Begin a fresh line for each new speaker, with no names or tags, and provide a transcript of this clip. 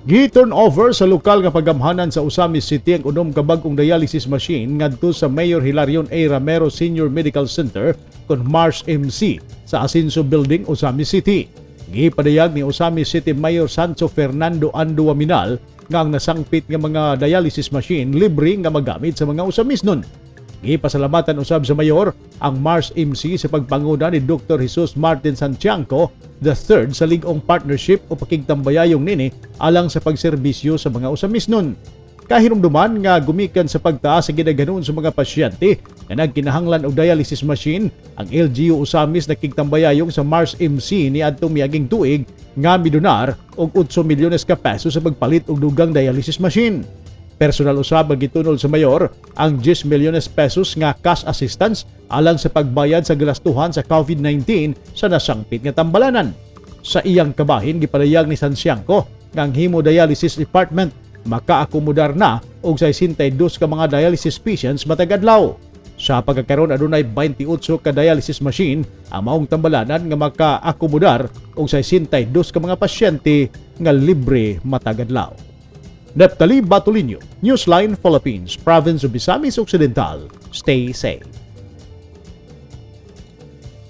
Gi-turnover sa lokal nga pagamhanan sa Osamis City ang unom ka bag-ong dialysis machine ngadto sa Mayor Hilarion A. Ramero Senior Medical Center kon Mars MC sa Asinso Building, Osamis City. Gipadayag ni Osamis City Mayor Sancho Fernando Ando Waminal nga ang nasangpit nga mga dialysis machine libre nga magamit sa mga Osamisnon. Gipasalamatan usab sa mayor ang Mars MC sa pagpanguna ni Dr. Jesus Martin Santiago III sa ligong partnership o pakigtambayayong nini alang sa pagserbisyo sa mga Osamisnon. Kahinumduman nga gumikan sa pagtaas sa ginaganon sa mga pasyente na nagkinahanglan og dialysis machine, ang LGU Osamis nakigtambayayong sa Mars MC ni adtong miaging tuig nga midonar og 8 milyones ka peso sa pagpalit og dugang dialysis machine. Personal usab ang gitunol sa mayor ang 10 milyones pesos nga cash assistance alang sa pagbayad sa galastuhan sa COVID-19 sa nasangpit nga tambalanan. Sa iyang kabahin gipadayag ni Santiago nga ang hemodialysis department makaakomodar na og 62 ka mga dialysis patients matag adlaw. Sa pagkakaroon adunay 28 ka dialysis machine ang maong tambalanan nga makaakomodar og 62 ka mga pasyente nga libre matag adlaw. Neptali Batulinyo, Newsline Philippines, Province of Misamis Occidental. Stay safe.